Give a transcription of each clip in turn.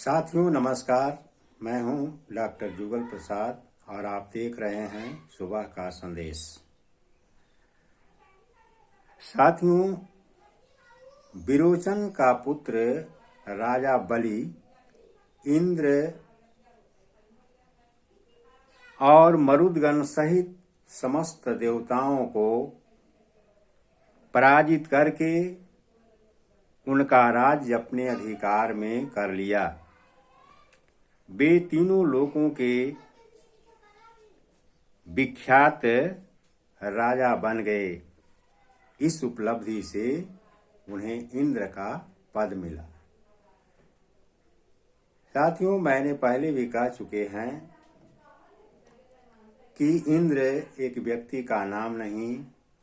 साथियों नमस्कार। मैं हूं डॉक्टर जुगल प्रसाद और आप देख रहे हैं सुबह का संदेश। साथियों, विरोचन का पुत्र राजा बलि इंद्र और मरुदगण सहित समस्त देवताओं को पराजित करके उनका राज्य अपने अधिकार में कर लिया। वे तीनों लोकों के विख्यात राजा बन गए। इस उपलब्धि से उन्हें इंद्र का पद मिला। साथियों, मैंने पहले भी कह चुके हैं कि इंद्र एक व्यक्ति का नाम नहीं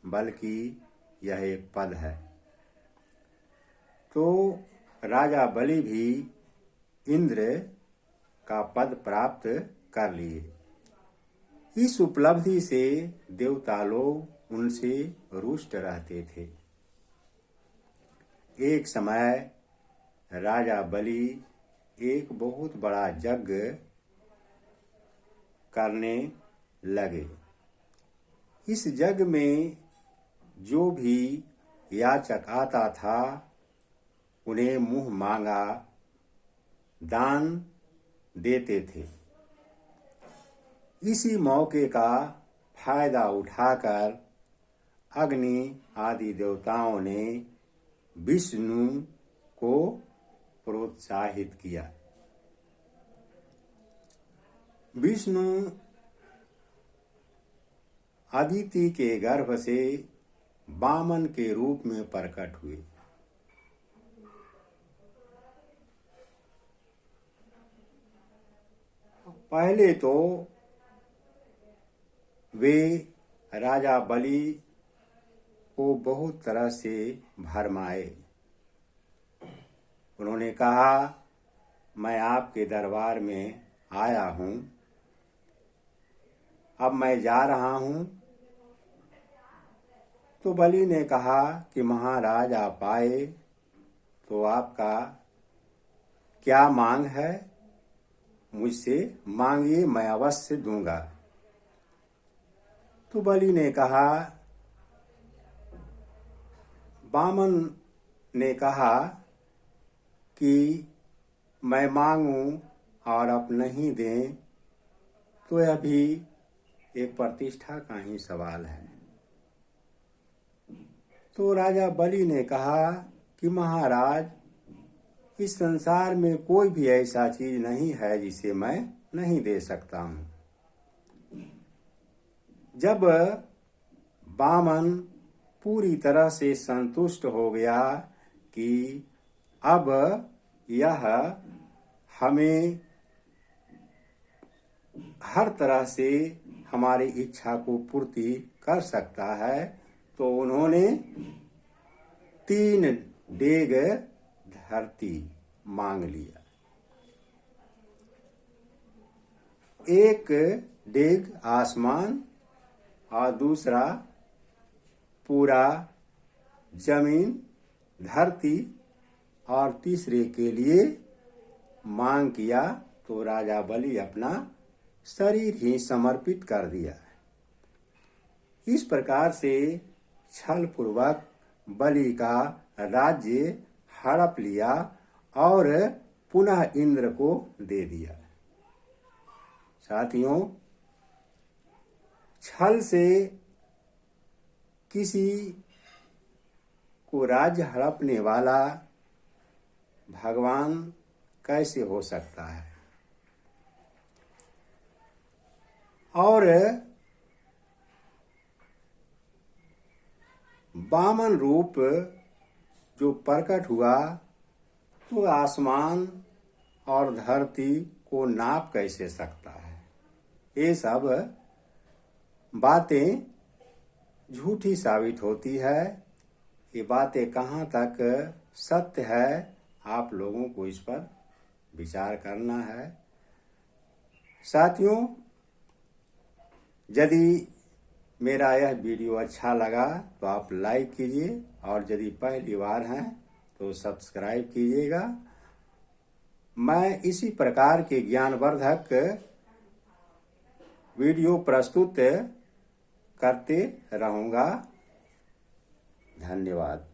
बल्कि यह एक पद है। तो राजा बलि भी इंद्र का पद प्राप्त कर लिए। इस उपलब्धि से देवता लोग उनसे रुष्ट रहते थे। एक समय राजा बलि एक बहुत बड़ा यज्ञ करने लगे। इस यज्ञ में जो भी याचक आता था उन्हें मुंह मांगा दान देते थे। इसी मौके का फायदा उठाकर अग्नि आदि देवताओं ने विष्णु को प्रोत्साहित किया। विष्णु अदिति के गर्भ से वामन के रूप में प्रकट हुए। पहले तो वे राजा बलि को बहुत तरह से भरमाए। उन्होंने कहा, मैं आपके दरबार में आया हूँ, अब मैं जा रहा हूँ। तो बलि ने कहा कि महाराज आप आए तो आपका क्या मांग है, मुझसे मांगिए, मैं अवश्य दूंगा। तो बलि ने कहा, वामन ने कहा कि मैं मांगूं और आप नहीं दें तो यह भी एक प्रतिष्ठा का ही सवाल है। तो राजा बलि ने कहा कि महाराज, इस संसार में कोई भी ऐसा चीज नहीं है जिसे मैं नहीं दे सकता हूँ। जब वामन पूरी तरह से संतुष्ट हो गया कि अब यह हमें हर तरह से हमारी इच्छा को पूर्ति कर सकता है, तो उन्होंने 3 डेग धरती मांग लिया। एक डेग आसमान और दूसरा पूरा जमीन धरती और तीसरे के लिए मांग किया। तो राजा बलि अपना शरीर ही समर्पित कर दिया। इस प्रकार से छल पूर्वक बलि का राज्य हड़प लिया और पुनः इंद्र को दे दिया। साथियों, छल से किसी को राज्य हड़पने वाला भगवान कैसे हो सकता है। और वामन रूप जो प्रकट हुआ तो आसमान और धरती को नाप कैसे सकता है। ये सब बातें झूठी साबित होती है। ये बातें कहाँ तक सत्य है, आप लोगों को इस पर विचार करना है। साथियों, यदि मेरा यह वीडियो अच्छा लगा तो आप लाइक कीजिए और यदि पहली बार हैं तो सब्सक्राइब कीजिएगा। मैं इसी प्रकार के ज्ञानवर्धक वीडियो प्रस्तुत करते रहूँगा। धन्यवाद।